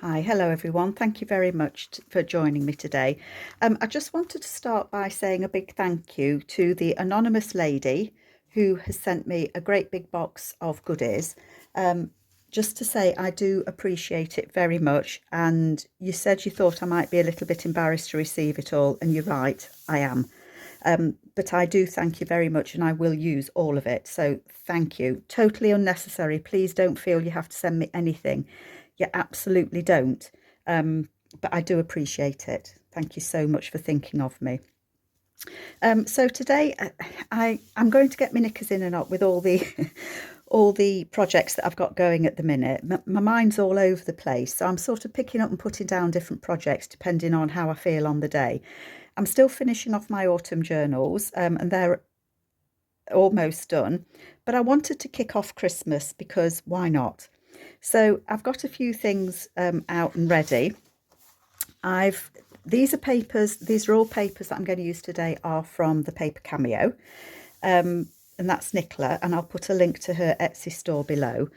Hi, hello everyone. Thank you very much for joining me today. I just wanted to start by saying a big thank you to the anonymous lady who has sent me a great big box of goodies. Just to say I do appreciate it very much, and you said you thought I might be a little bit embarrassed to receive it all, and you're right, I am. But I do thank you very much, and I will use all of it. So thank you. Totally unnecessary. Please don't feel you have to send me anything. You absolutely don't. But I do appreciate it. Thank you so much for thinking of me. So today I'm going to get my knickers in and up with all the all the projects that I've got going at the minute. My mind's all over the place, so I'm sort of picking up and putting down different projects depending on how I feel on the day. I'm still finishing off my autumn journals, and they're almost done, but I wanted to kick off Christmas because why not? So I've got a few things out and ready. These are all papers that I'm going to use today are from the Paper Cameo, and that's Nicola, and I'll put a link to her Etsy store below.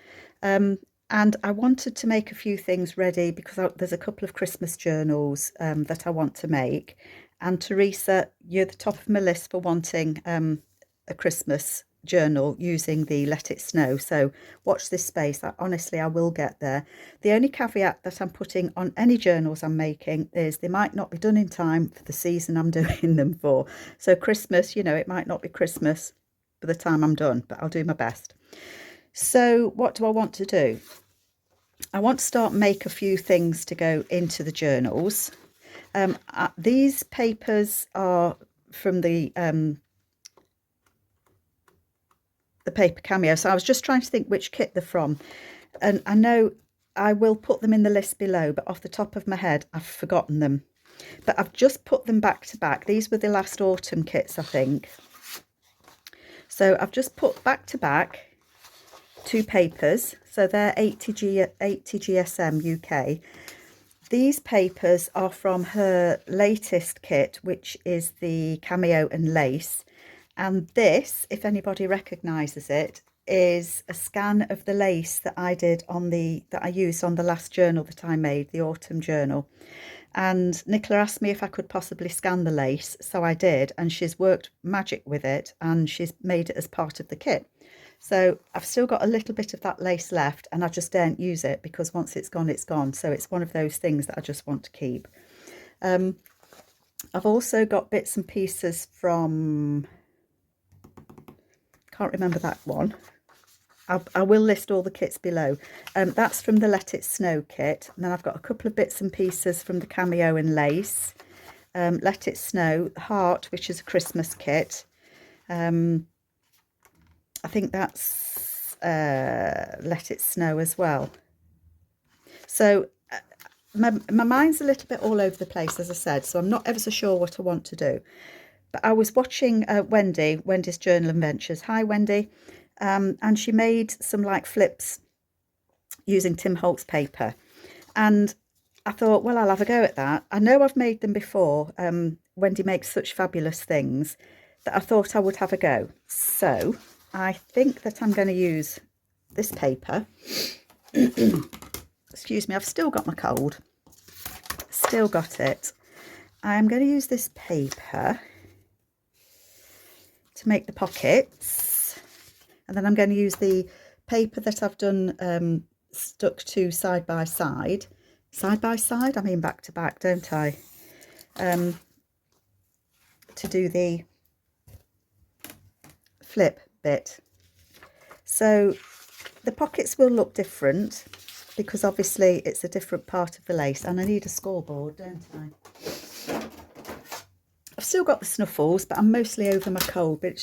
And I wanted to make a few things ready because there's a couple of Christmas journals that I want to make. And Teresa, you're the top of my list for wanting a Christmas journal using the Let It Snow. So watch this space. Honestly, I will get there. The only caveat that I'm putting on any journals I'm making is they might not be done in time for the season I'm doing them for. So Christmas, it might not be Christmas by the time I'm done, but I'll do my best. So what do I want to do? I want to make a few things to go into the journals. These papers are from the Paper Cameo, so I was just trying to think which kit they're from, and I know I will put them in the list below, but off the top of my head I've forgotten them. But I've just put them back to back. These were the last autumn kits, I think. So I've just put back to back two papers, so they're 80 GSM UK. These papers are from her latest kit, which is the Cameo and Lace. And this, if anybody recognises it, is a scan of the lace that I did that I used on the last journal that I made, the autumn journal. And Nicola asked me if I could possibly scan the lace, so I did, and she's worked magic with it, and she's made it as part of the kit. So I've still got a little bit of that lace left, and I just daren't use it because once it's gone, it's gone. So it's one of those things that I just want to keep. I've also got bits and pieces from, can't remember that one. I will list all the kits below. That's from the Let It Snow kit. And then I've got a couple of bits and pieces from the Cameo and Lace. Let It Snow, Heart, which is a Christmas kit. I think that's Let It Snow as well. So my mind's a little bit all over the place, as I said, so I'm not ever so sure what I want to do. But I was watching Wendy's Journal Adventures. Hi, Wendy. And she made some like flips using Tim Holtz paper. And I thought, well, I'll have a go at that. I know I've made them before. Wendy makes such fabulous things that I thought I would have a go. So I think that I'm going to use this paper. Excuse me, I've still got my cold. Still got it. I'm going to use this paper to make the pockets, and then I'm going to use the paper that I've done stuck to side by side, I mean back to back, don't I, to do the flip bit. So the pockets will look different because obviously it's a different part of the lace, and I need a scoreboard, don't I? I've still got the snuffles, but I'm mostly over my cold, but it's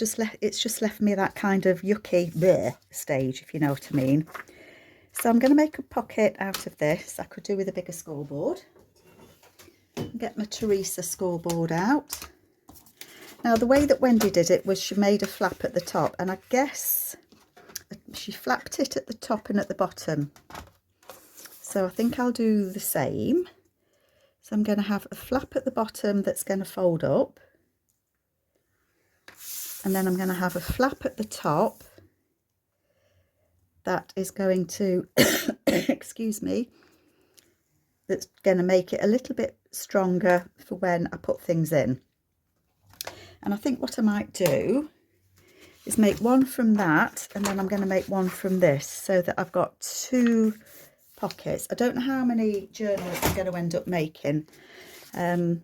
just left me that kind of yucky bleh stage, if you know what I mean. So I'm going to make a pocket out of this. I could do with a bigger scoreboard. Get my Teresa scoreboard out. Now, the way that Wendy did it was she made a flap at the top, and I guess she flapped it at the top and at the bottom. So I think I'll do the same. So I'm going to have a flap at the bottom that's going to fold up. And then I'm going to have a flap at the top that is going to, excuse me, that's going to make it a little bit stronger for when I put things in. And I think what I might do is make one from that, and then I'm going to make one from this, so that I've got 2 pockets. I don't know how many journals I'm going to end up making. I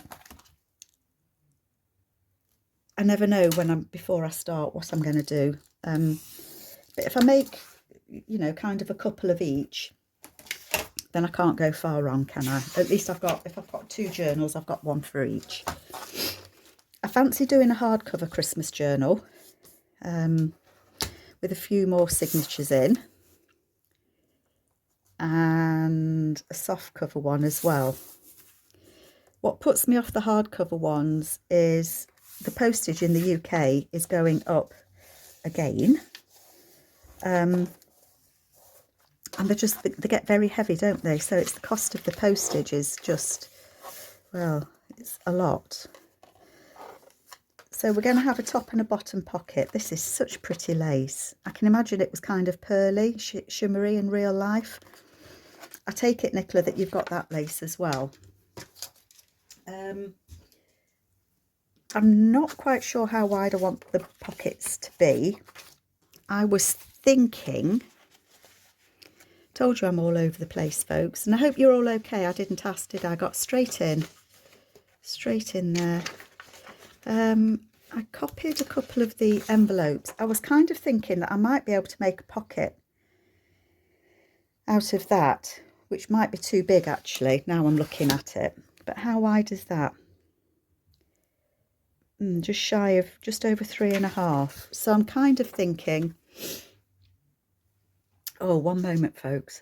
never know before I start what I'm going to do. But if I make, you know, kind of a couple of each, then I can't go far wrong, can I? At least if I've got 2 journals, I've got one for each. I fancy doing a hardcover Christmas journal with a few more signatures in, and a soft cover one as well. What puts me off the hardcover ones is the postage in the UK is going up again. And they get very heavy, don't they? So it's the cost of the postage is just, well, it's a lot. So we're going to have a top and a bottom pocket. This is such pretty lace. I can imagine it was kind of pearly, shimmery in real life. I take it, Nicola, that you've got that lace as well. I'm not quite sure how wide I want the pockets to be. I was thinking, told you I'm all over the place, folks, and I hope you're all okay. I didn't ask, did I? Got straight in there. I copied a couple of the envelopes. I was kind of thinking that I might be able to make a pocket out of that, which might be too big actually, now I'm looking at it. But how wide is that? Just shy of, just over 3.5. So I'm kind of thinking, oh, one moment, folks.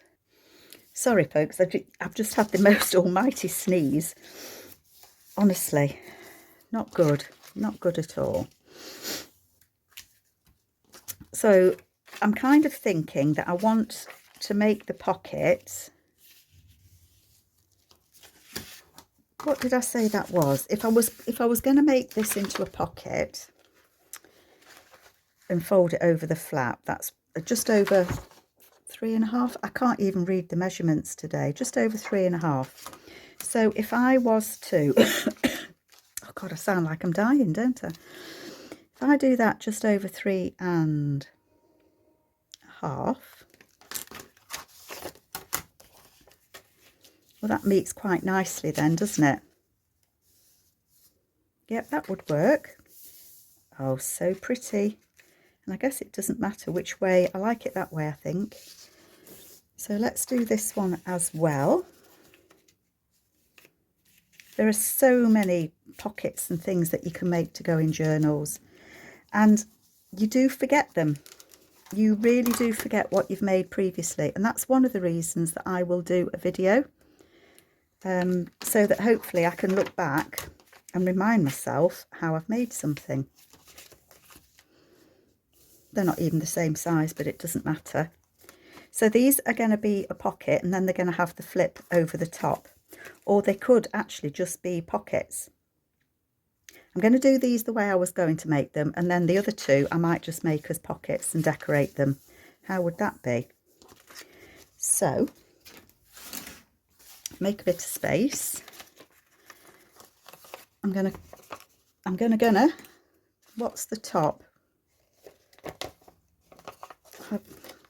Sorry, folks, I've just had the most almighty sneeze. Honestly, not good at all. So I'm kind of thinking that I want to make the pocket. What did I say that was? If I was going to make this into a pocket and fold it over the flap, that's just over 3.5. I can't even read the measurements today. Just over 3.5. So if I was to, oh God, I sound like I'm dying, don't I? If I do that just over 3.5, well, that meets quite nicely then, doesn't it? Yep, that would work. Oh, so pretty. And I guess it doesn't matter which way. I like it that way, I think. So let's do this one as well. There are so many pockets and things that you can make to go in journals. And you do forget them. You really do forget what you've made previously. And that's one of the reasons that I will do a video. So that hopefully I can look back and remind myself how I've made something. They're not even the same size, but it doesn't matter. So these are going to be a pocket, and then they're going to have the flip over the top. Or they could actually just be pockets. I'm going to do these the way I was going to make them, and then the other 2 I might just make as pockets and decorate them. How would that be? So make a bit of space. I'm gonna, what's the top?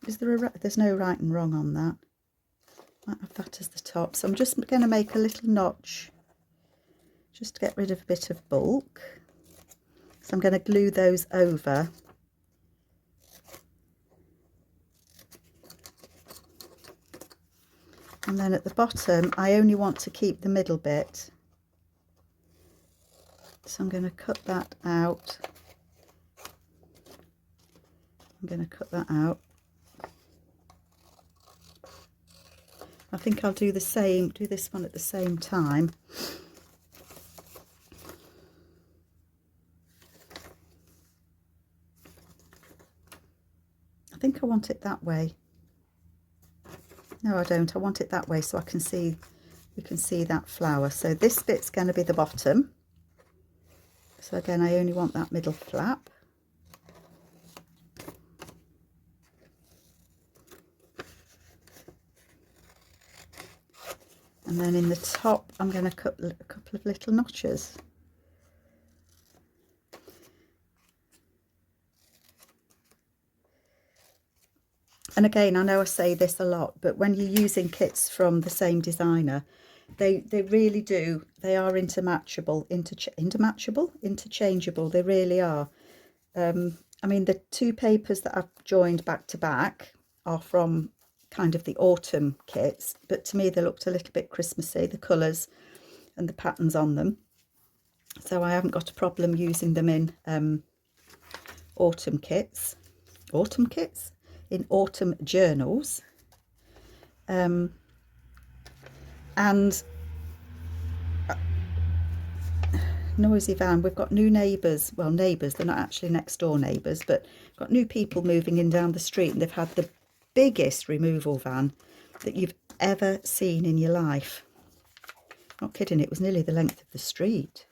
Is there there's no right and wrong on that. Might have that as the top. So I'm just going to make a little notch just to get rid of a bit of bulk. So I'm going to glue those over. And then at the bottom, I only want to keep the middle bit. So I'm going to cut that out. I think I'll do the same, do this one at the same time. I think I want it that way. No, I don't. I want it that way so I can see, we can see that flower. So this bit's going to be the bottom. So again, I only want that middle flap. And then in the top, I'm going to cut a couple of little notches. And again, I know I say this a lot, but when you're using kits from the same designer, they really do. They are intermatchable, interchangeable. They really are. I mean, the two papers that I've joined back to back are from kind of the autumn kits, but to me they looked a little bit Christmassy, the colours and the patterns on them. So I haven't got a problem using them in autumn kits, in autumn journals. And noisy van, we've got new neighbours, well, neighbours, they're not actually next door neighbours, but got new people moving in down the street, and they've had the biggest removal van that you've ever seen in your life. Not kidding, it was nearly the length of the street.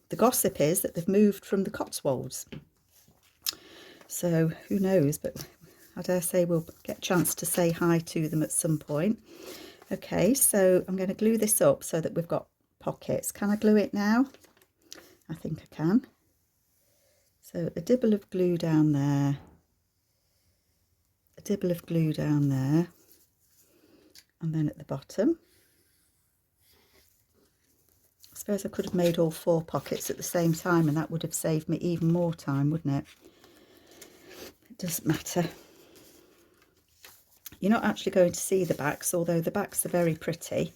The gossip is that they've moved from the Cotswolds, so who knows, but I dare say we'll get a chance to say hi to them at some point. Okay, so I'm going to glue this up so that we've got pockets. Can I glue it now? I think I can. So a dibble of glue down there, a dibble of glue down there, and then at the bottom. I suppose I could have made all 4 pockets at the same time, and that would have saved me even more time, wouldn't it? It doesn't matter. You're not actually going to see the backs, although the backs are very pretty.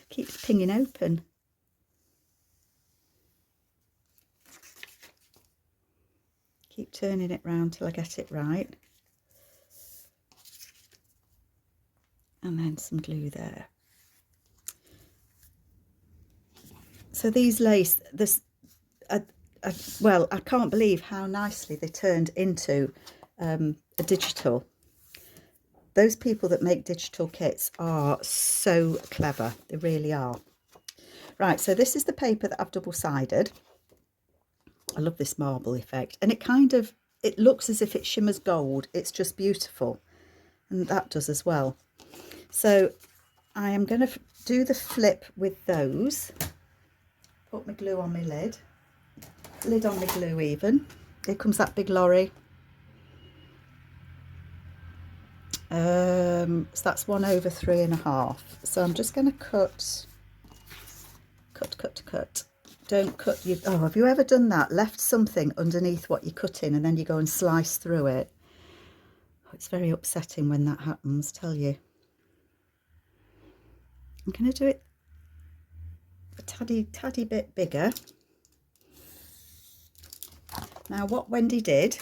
Keeps pinging open. Keep turning it round till I get it right. And then some glue there. So these lace, well, I can't believe how nicely they turned into a digital. Those people that make digital kits are so clever. They really are. Right, so this is the paper that I've double-sided. I love this marble effect. And it looks as if it shimmers gold. It's just beautiful. And that does as well. So I am going to do the flip with those. Put my glue on my lid on my glue even. Here comes that big lorry. So that's 1 over 3.5. So I'm just going to cut. Don't cut you. Oh, have you ever done that? Left something underneath what you're cutting and then you go and slice through it. Oh, it's very upsetting when that happens, tell you. I'm going to do it a taddy bit bigger. Now what Wendy did,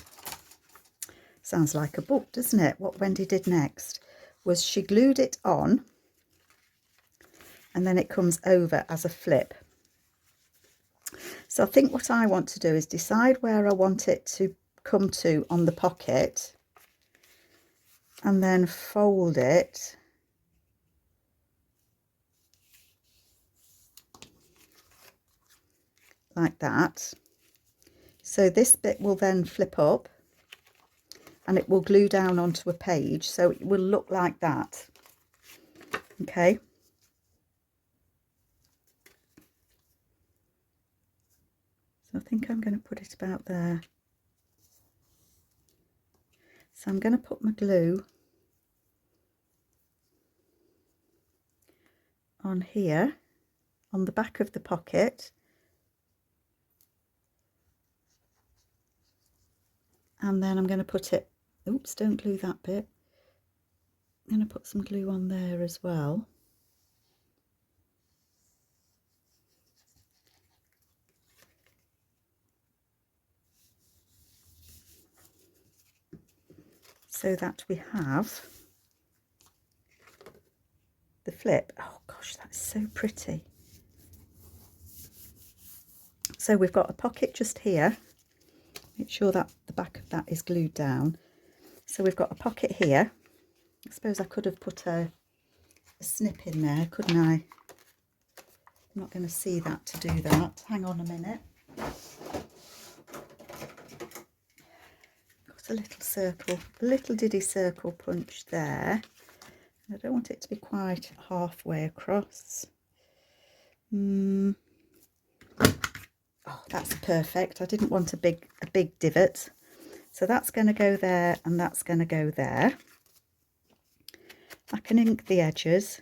sounds like a book, doesn't it? What Wendy did next was she glued it on and then it comes over as a flip. So I think what I want to do is decide where I want it to come to on the pocket and then fold it like that. So this bit will then flip up and it will glue down onto a page, so it will look like that. Okay. So I think I'm going to put it about there. So I'm going to put my glue on here, on the back of the pocket. And then I'm going to put it, oops, don't glue that bit. I'm going to put some glue on there as well. So that we have the flip. Oh gosh, that's so pretty. So we've got a pocket just here. Make sure that the back of that is glued down. So we've got a pocket here. I suppose I could have put a snip in there, couldn't I? I'm not going to see that to do that. Hang on a minute. Got a little circle, a little diddy circle punch there. I don't want it to be quite halfway across. Oh, that's perfect. I didn't want a big divot. So that's going to go there and that's going to go there. I can ink the edges.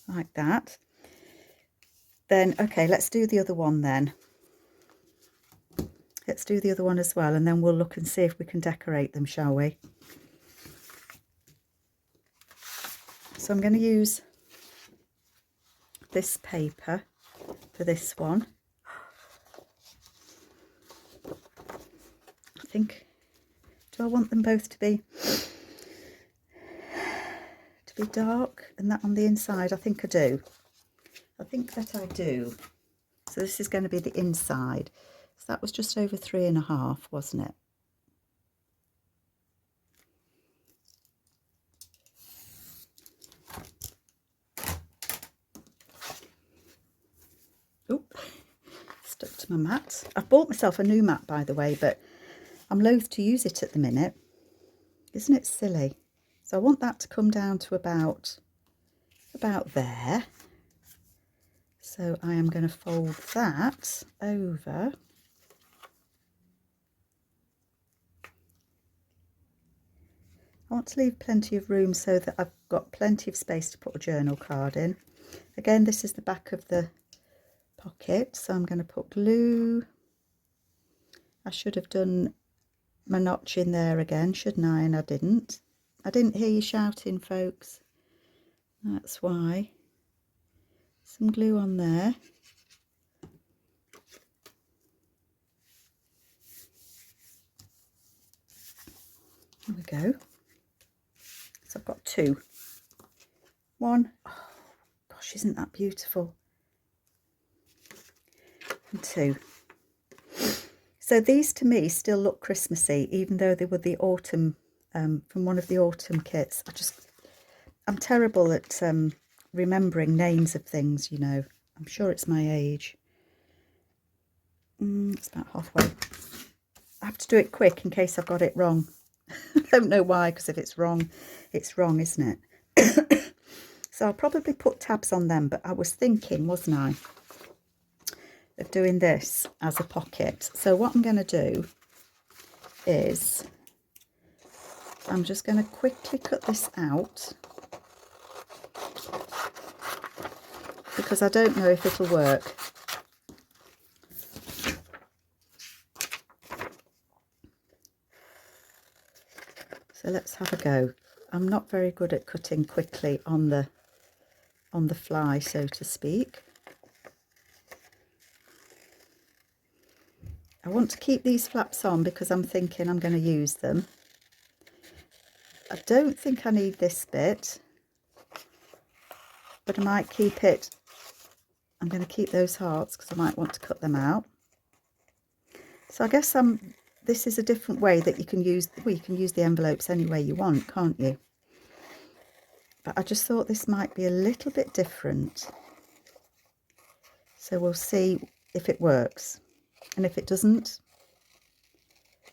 Like that. Then, okay, let's do the other one then. Let's do the other one as well, and then we'll look and see if we can decorate them, shall we? So I'm going to use this paper for this one. I think, do I want them both to be dark and that on the inside? I think I do. I think that I do. So this is going to be the inside. So that was just over 3.5, wasn't it? Oop, stuck to my mat. I've bought myself a new mat, by the way, but I'm loath to use it at the minute. Isn't it silly? So I want that to come down to about there. So I am going to fold that over. I want to leave plenty of room so that I've got plenty of space to put a journal card in. Again, this is the back of the pocket, so I'm going to put glue. I should have done my notch in there again, shouldn't I? And I didn't. I didn't hear you shouting, folks. That's why. Some glue on there. There we go. So I've got 2. 1. Oh gosh, isn't that beautiful? And 2. So these to me still look Christmassy, even though they were the autumn, from one of the autumn kits. I'm terrible at remembering names of things, you know. I'm sure it's my age. It's about halfway. I have to do it quick in case I've got it wrong. I don't know why, because if it's wrong, isn't it? So I'll probably put tabs on them, but I was thinking, wasn't I, of doing this as a pocket. So what I'm going to do is I'm just going to quickly cut this out, because I don't know if it'll work. So let's have a go. I'm not very good at cutting quickly on the fly, so to speak. I want to keep these flaps on because I'm thinking I'm going to use them. I don't think I need this bit, but I might keep it. I'm going to keep those hearts because I might want to cut them out. So I guess this is a different way that you can use, well, you can use the envelopes any way you want, can't you? But I just thought this might be a little bit different. So we'll see if it works. And if it doesn't,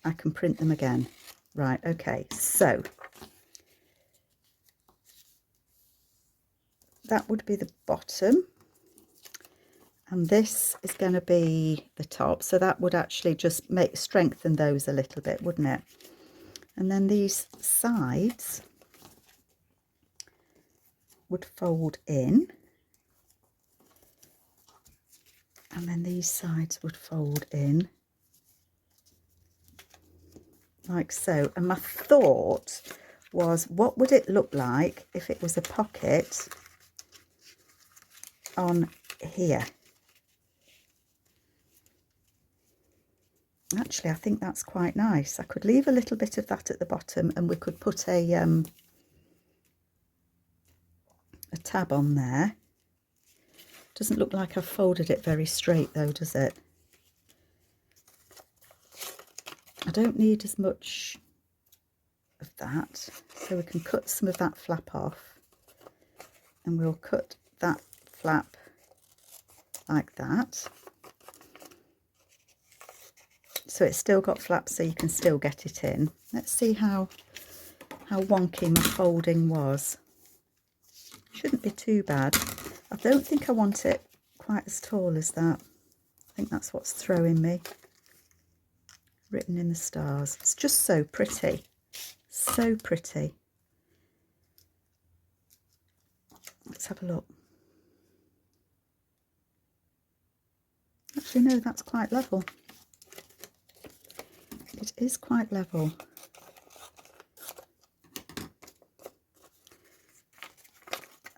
I can print them again. Right, okay, so that would be the bottom. And this is going to be the top. So that would actually just strengthen those a little bit, wouldn't it? And then these sides would fold in. And then these sides would fold in. Like so. And my thought was, what would it look like if it was a pocket on here? Actually, I think that's quite nice. I could leave a little bit of that at the bottom, and we could put a tab on there. Doesn't look like I've folded it very straight though, does it? I don't need as much of that, so we can cut some of that flap off, and we'll cut that flap like that. so it's still got flaps so you can still get it in. Let's see how wonky my folding was. Shouldn't be too bad. I don't think I want it quite as tall as that. I think that's what's throwing me. Written in the stars. It's just so pretty. So pretty. Let's have a look. Actually, no, that's quite level. It is quite level.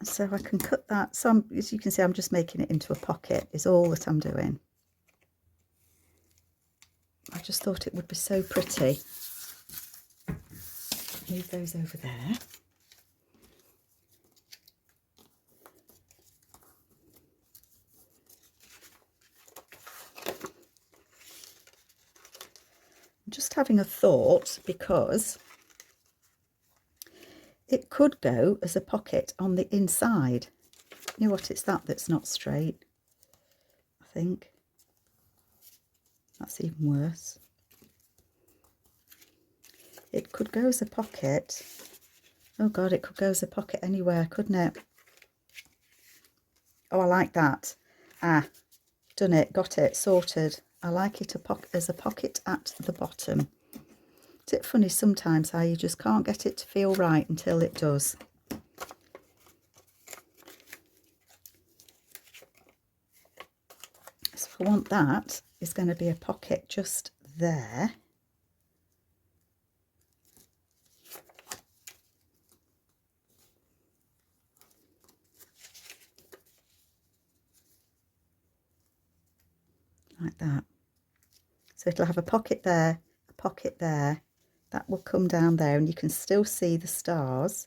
So I can cut that. So as you can see, I'm just making it into a pocket is all that I'm doing. I just thought it would be so pretty. Move those over there. I'm just having a thought because it could go as a pocket on the inside. You know what, it's that's not straight, I think. That's even worse. It could go as a pocket. Oh God, it could go as a pocket anywhere, couldn't it? Oh, I like that. Ah, done it, got it, sorted. I like it as a pocket at the bottom. Is it funny sometimes how you just can't get it to feel right until it does? So I want that is going to be a pocket just there. Like that. So it'll have a pocket there, a pocket there. That will come down there and you can still see the stars.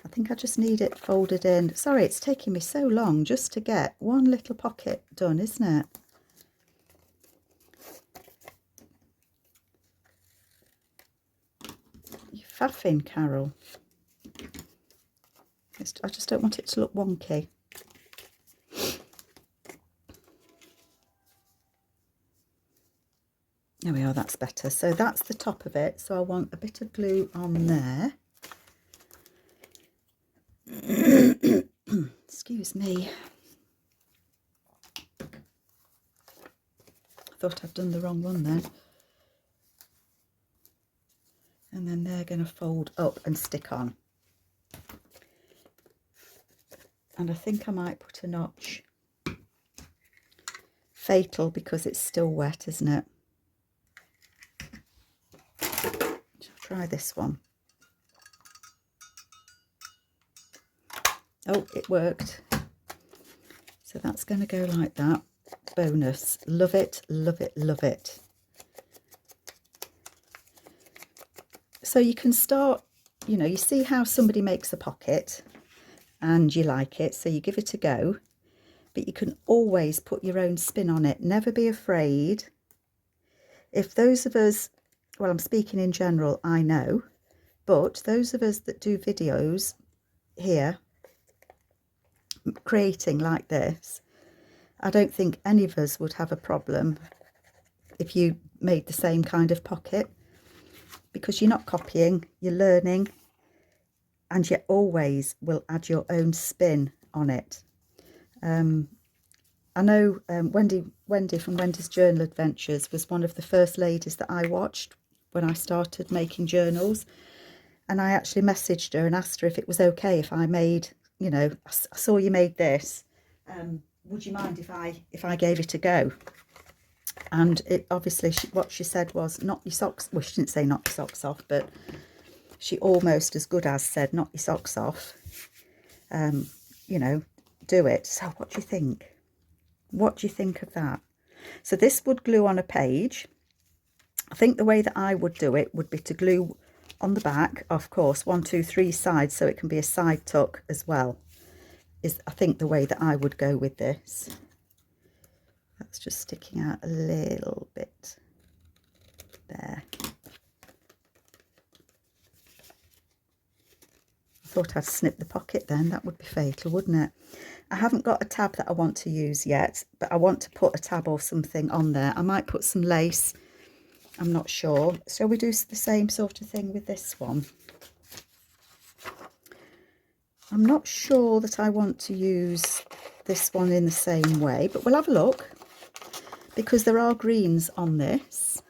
I think I just need it folded in. Sorry, it's taking me so long just to get one little pocket done, isn't it? You're faffing, Carol. I just don't want it to look wonky. There we are, that's better. So that's the top of it. So I want a bit of glue on there. Excuse me. I thought I'd done the wrong one then. And then they're going to fold up and stick on. And I think I might put a notch. Fatal because it's still wet, isn't it? Try this one. Oh, it worked. So that's going to go like that. Bonus. Love it, love it, love it. So you can start, you know, you see how somebody makes a pocket and you like it, so you give it a go. But you can always put your own spin on it. Never be afraid. If those of us, well, I'm speaking in general, I know, but those of us that do videos here, creating like this, I don't think any of us would have a problem if you made the same kind of pocket, because you're not copying, you're learning, and you always will add your own spin on it. I know Wendy from Wendy's Journal Adventures was one of the first ladies that I watched when I started making journals, and I actually messaged her and asked her if it was okay if I made, you know, I saw you made this, would you mind if I gave it a go? And it obviously what she said was, knock your socks, well, she didn't say knock your socks off, but she almost as good as said knock your socks off. You know, do it. So what do you think? What do you think of that? So this would glue on a page. I think the way that I would do it would be to glue on the back, of course, 1, 2, 3 sides, so it can be a side tuck as well, is I think the way that I would go with this. That's just sticking out a little bit there. I thought I'd snip the pocket then, that would be fatal, wouldn't it? I haven't got a tab that I want to use yet, but I want to put a tab or something on there. I might put some lace I'm not sure. Shall we do the same sort of thing with this one? I'm not sure that I want to use this one in the same way, but we'll have a look, because there are greens on this.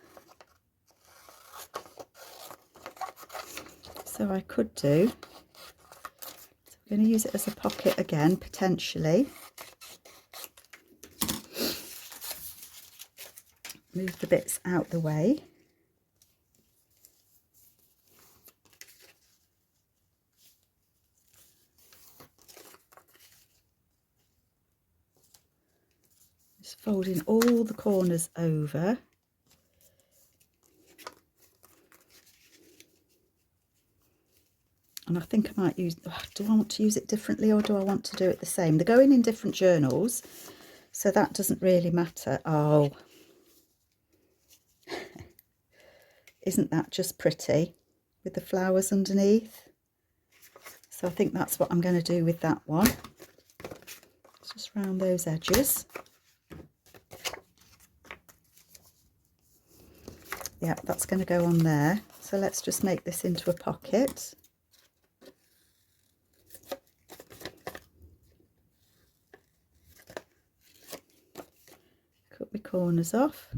So I could do, so I'm going to use it as a pocket again, potentially. Move the bits out the way. Just folding all the corners over. And I think I might use, do I want to use it differently or do I want to do it the same? They're going in different journals, so that doesn't really matter. Oh, isn't that just pretty with the flowers underneath? So I think that's what I'm going to do with that one. Just round those edges. Yeah, that's going to go on there. So let's just make this into a pocket. Cut my corners off.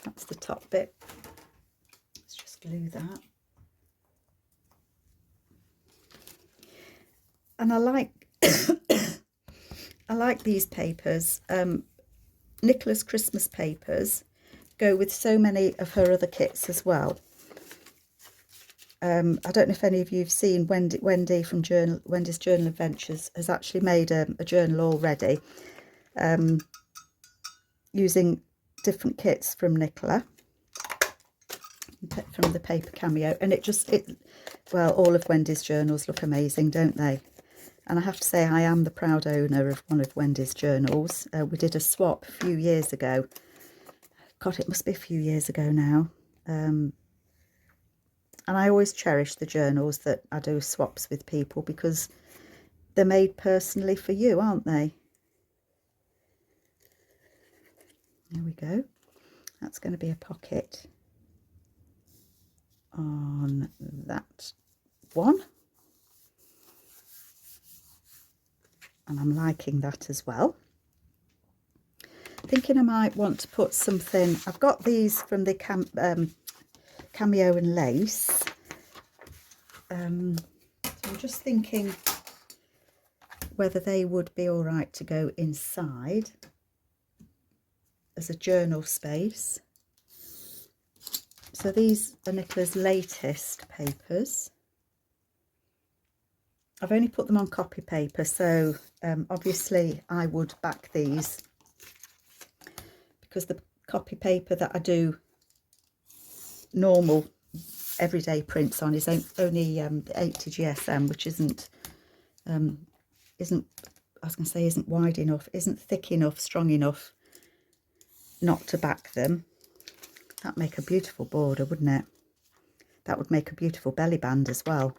That's the top bit. Let's just glue that. And I like I like these papers. Nicolas Christmas papers go with so many of her other kits as well. I don't know if any of you have seen Wendy from Wendy's Journal Adventures has actually made a journal already, using different kits from Nicola, from the Paper Cameo, and well, all of Wendy's journals look amazing, don't they? And I have to say, I am the proud owner of one of Wendy's journals. We did a swap a few years ago. God, it must be a few years ago now. And I always cherish the journals that I do swaps with people, because they're made personally for you, aren't they? There we go. That's going to be a pocket on that one. And I'm liking that as well. Thinking I might want to put something, I've got these from the Cameo and Lace. So I'm just thinking whether they would be all right to go inside as a journal space. So these are Nicola's latest papers. I've only put them on copy paper, so obviously I would back these, because the copy paper that I do normal everyday prints on is only 80 GSM, which isn't I was going to say isn't wide enough, isn't thick enough, strong enough not to back them. That'd make a beautiful border, wouldn't it? That would make a beautiful belly band as well.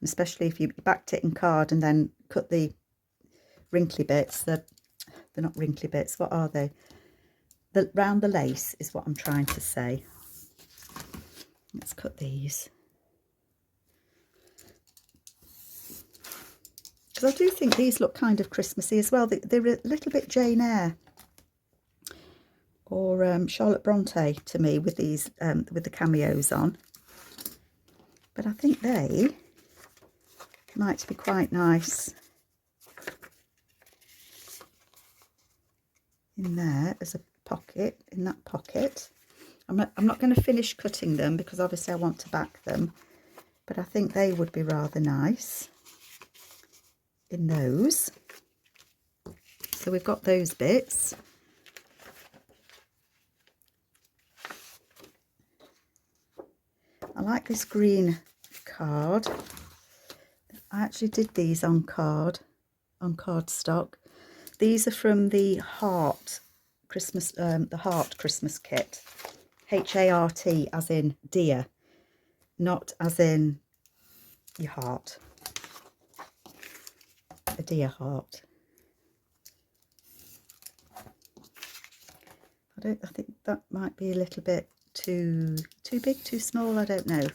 Especially if you backed it in card and then cut the wrinkly bits. They're not wrinkly bits, what are they? Round the lace is what I'm trying to say. Let's cut these. Because I do think these look kind of Christmassy as well. They're a little bit Jane Eyre or Charlotte Bronte to me with these, with the cameos on. But I think they might be quite nice in there as a pocket, in that pocket. I'm not going to finish cutting them because obviously I want to back them, but I think they would be rather nice in those. So we've got those bits. I like this green card. I actually did these on cardstock. These are from the Heart Christmas, the Heart Christmas kit. H-A-R-T as in dear, not as in your heart. deer heart. I think that might be a little bit too big, too small, I don't know.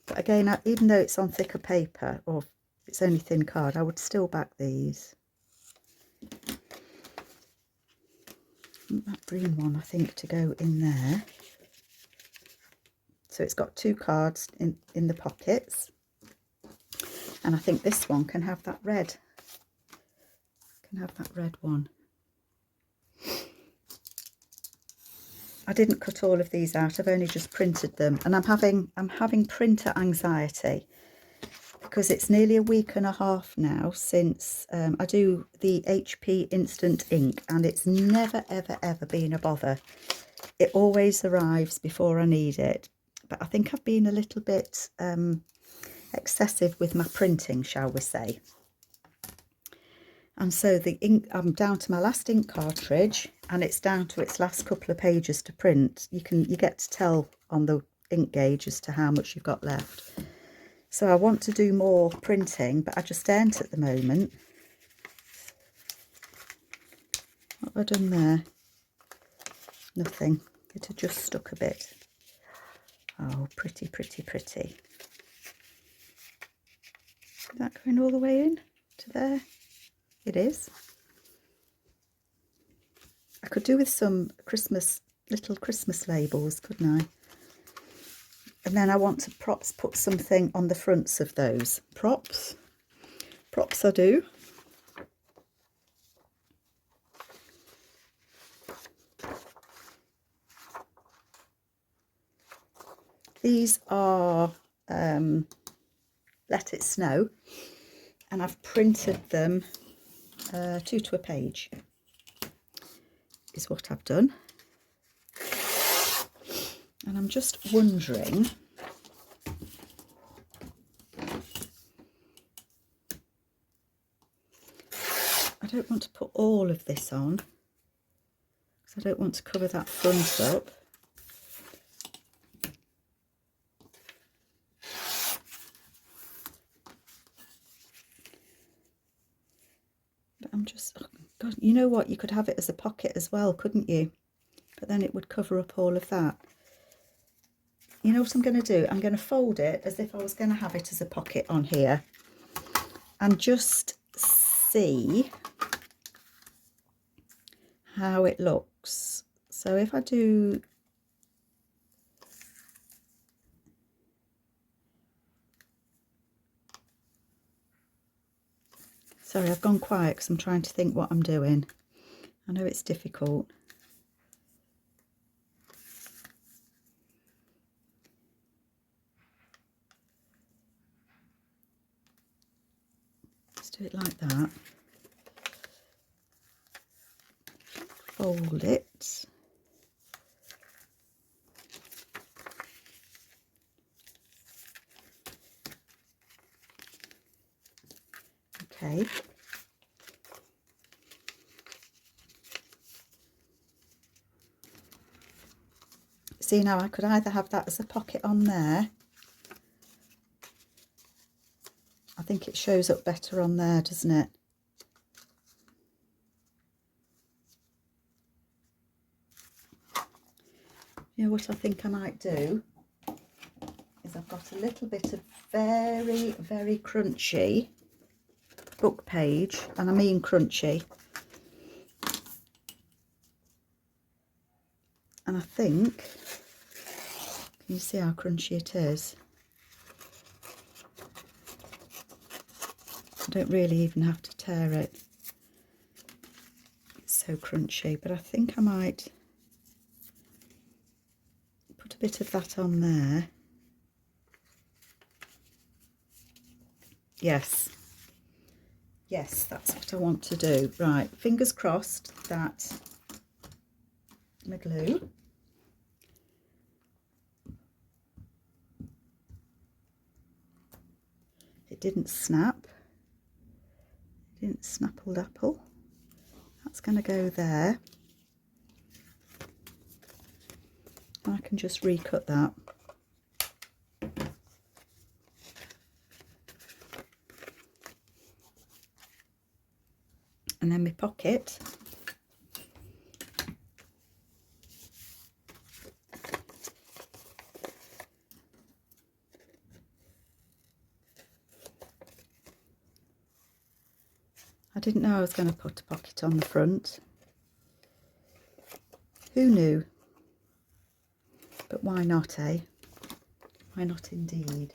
But again, even though it's on thicker paper, or it's only thin card, I would still back these. That green one, I think, to go in there. So it's got 2 cards in the pockets. And I think this one can have that red. Can have that red one. I didn't cut all of these out. I've only just printed them, and I'm having printer anxiety because it's nearly a week and a half now since I do the HP instant ink, and it's never ever been a bother. It always arrives before I need it, but I think I've been a little bit excessive with my printing, shall we say. And so the ink, I'm down to my last ink cartridge, and it's down to its last couple of pages to print. You get to tell on the ink gauge as to how much you've got left. So I want to do more printing, but I just ain't at the moment. What have I done there? Nothing. It had just stuck a bit. Oh, pretty, pretty, pretty. Is that going all the way in to there? It is. I could do with some little Christmas labels, couldn't I? And then I want to put something on the fronts of those. Props I do. These are Let It Snow, and I've printed them 2 to a page is what I've done. And I'm just wondering, I don't want to put all of this on because I don't want to cover that front up. But I'm just, oh God, you know what? You could have it as a pocket as well, couldn't you? But then it would cover up all of that. You know what I'm going to do? I'm going to fold it as if I was going to have it as a pocket on here, and just see how it looks. So if I do, sorry, I've gone quiet because I'm trying to think what I'm doing. I know it's difficult. Let's do it like that. Fold it. Okay. See, now I could either have that as a pocket on there. I think it shows up better on there, doesn't it? You know what I think I might do is I've got a little bit of very crunchy book page, and I mean crunchy. And I think, can you see how crunchy it is? I don't really even have to tear it. It's so crunchy, but I think I might put a bit of that on there. Yes, that's what I want to do. Right, fingers crossed that my glue it didn't snap. It didn't snapple dapple. That's going to go there. And I can just recut that. And then my pocket. I didn't know I was going to put a pocket on the front. Who knew? But why not, eh? Why not indeed?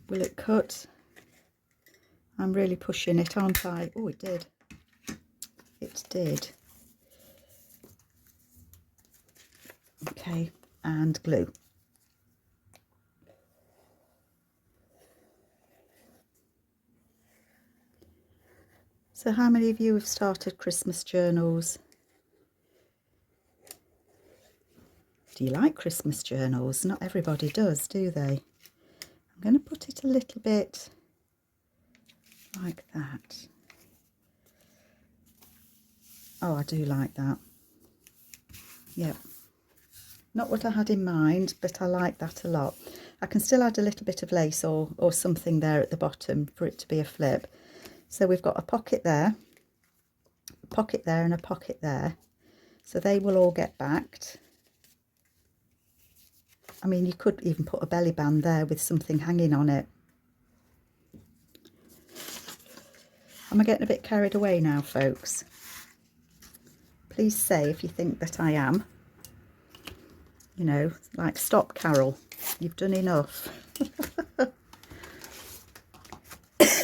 Will it cut? I'm really pushing it, aren't I? Oh, it did. It did. Okay, and glue. So how many of you have started Christmas journals? Do you like Christmas journals? Not everybody does, do they? I'm going to put it a little bit like that. Oh, I do like that. Yep. Not what I had in mind, but I like that a lot. I can still add a little bit of lace or something there at the bottom for it to be a flip. So we've got a pocket there and a pocket there. So they will all get backed. I mean, you could even put a belly band there with something hanging on it. Am I getting a bit carried away now, folks? Please say if you think that I am. You know, like, stop, Carol. You've done enough.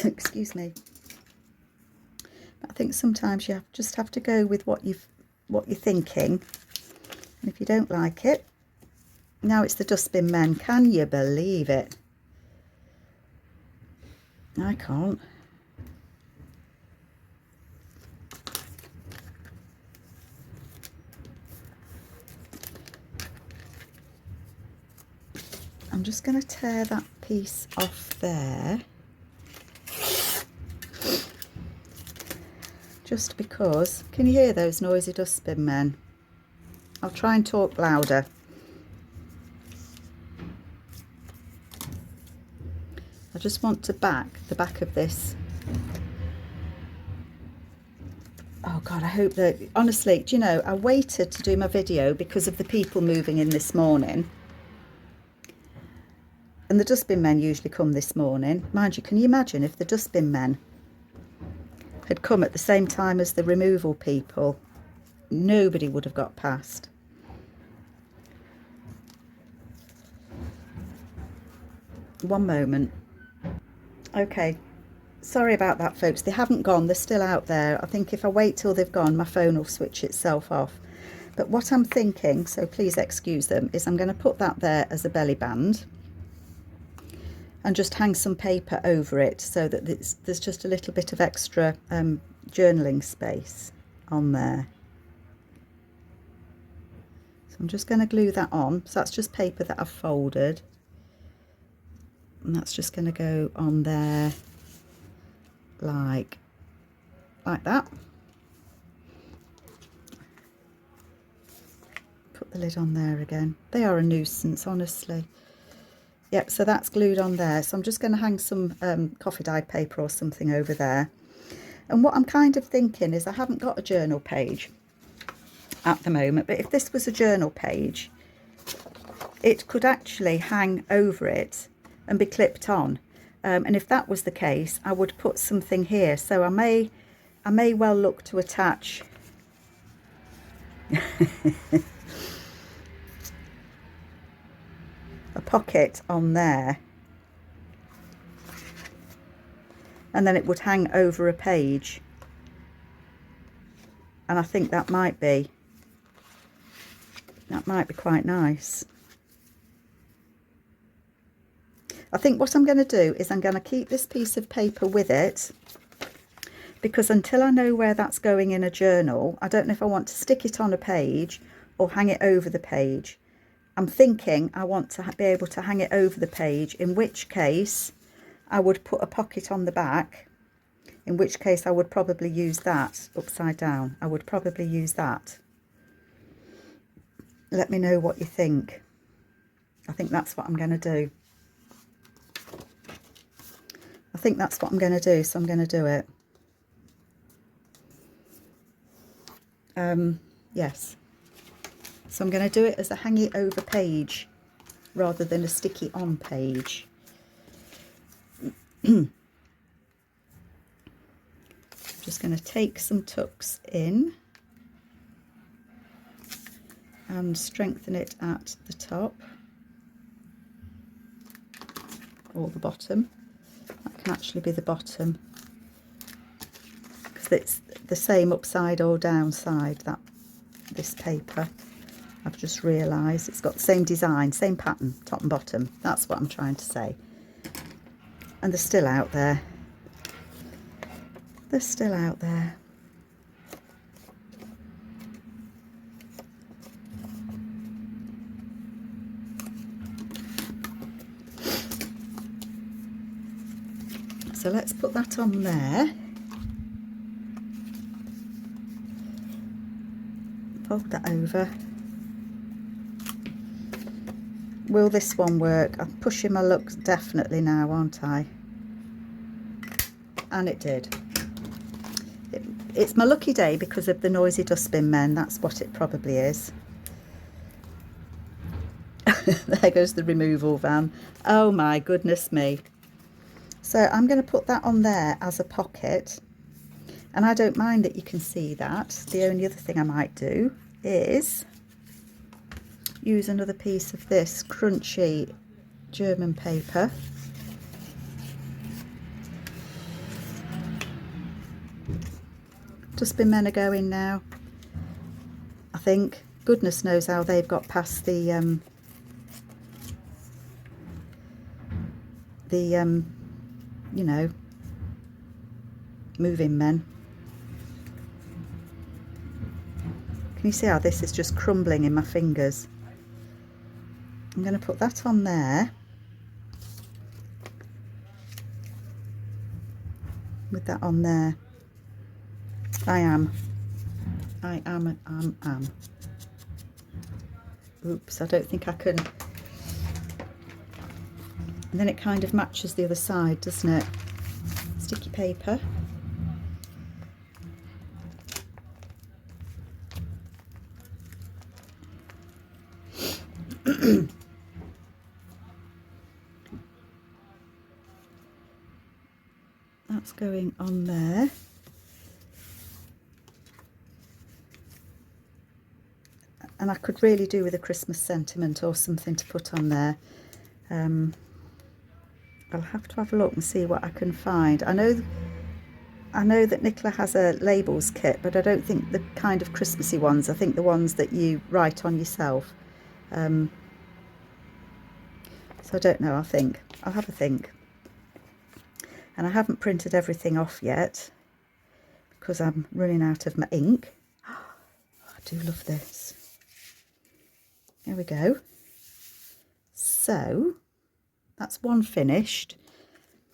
Excuse me. But I think sometimes you just have to go with what you're thinking. And if you don't like it, now it's the dustbin men. Can you believe it? I can't. I'm just going to tear that piece off there. Just because, can you hear those noisy dustbin men? I'll try and talk louder. I just want to back the back of this. Oh God, I hope that, honestly, do you know, I waited to do my video because of the people moving in this morning. And the dustbin men usually come this morning. Mind you, can you imagine if the dustbin men had come at the same time as the removal people? Nobody would have got past. One moment. Okay, sorry about that, folks. They haven't gone, they're still out there. I think if I wait till they've gone, my phone will switch itself off. But what I'm thinking, so please excuse them, is I'm going to put that there as a belly band and just hang some paper over it so that there's just a little bit of extra journaling space on there. So I'm just going to glue that on. So that's just paper that I've folded. And that's just going to go on there like that. Put the lid on there again. They are a nuisance, honestly. Yep, so that's glued on there. So I'm just going to hang some coffee dyed paper or something over there. And what I'm kind of thinking is I haven't got a journal page at the moment, but if this was a journal page, it could actually hang over it and be clipped on. And if that was the case, I would put something here. So I may well look to attach a pocket on there, and then it would hang over a page, and I think that might be quite nice. I think what I'm going to do is I'm going to keep this piece of paper with it, because until I know where that's going in a journal, I don't know if I want to stick it on a page or hang it over the page. I'm thinking I want to be able to hang it over the page, in which case I would put a pocket on the back, in which case I would probably use that upside down. I would probably use that. Let me know what you think. I think that's what I'm going to do. think that's what I'm going to do, so I'm going to do it. Yes. So I'm going to do it as a hang it over page rather than a sticky on page. I'm just going to take some tucks in and strengthen it at the top or the bottom. That can actually be the bottom because it's the same upside or downside, that this paper. I've just realised it's got the same design, same pattern, top and bottom. That's what I'm trying to say. And they're still out there. They're still out there. So let's put that on there. Fold that over. Will this one work? I'm pushing my luck definitely now, aren't I? And it did. It's my lucky day because of the noisy dustbin men. That's what it probably is. There goes the removal van. Oh my goodness me. So I'm going to put that on there as a pocket. And I don't mind that you can see that. The only other thing I might do is use another piece of this crunchy German paper. Dustbin men are going now, I think. Goodness knows how they've got past the you know, moving men. Can you see how this is just crumbling in my fingers? I'm going to put that on there with that on there. I am. Oops, I don't think I can. And then it kind of matches the other side, doesn't it? Sticky paper. That's going on there. And I could really do with a Christmas sentiment or something to put on there. I'll have to have a look and see what I can find. I know that Nicolas has a labels kit, but I don't think the kind of Christmassy ones. I think the ones that you write on yourself. So I don't know. I'll have a think. And I haven't printed everything off yet because I'm running out of my ink. Oh, I do love this. There we go. So that's one finished.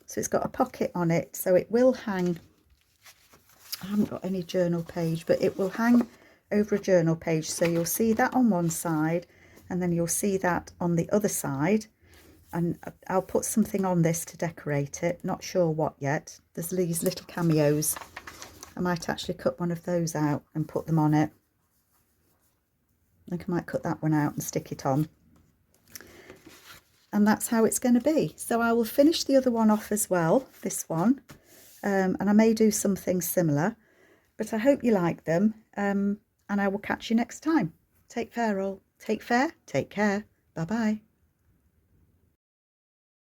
So it's got a pocket on it, so it will hang. I haven't got any journal page, but it will hang over a journal page. So you'll see that on one side and then you'll see that on the other side. And I'll put something on this to decorate it. Not sure what yet. There's these little cameos. I might actually cut one of those out and put them on it. I think I might cut that one out and stick it on. And that's how it's going to be. So I will finish the other one off as well, this one. And I may do something similar. But I hope you like them. And I will catch you next time. Take care all. Take care. Bye-bye.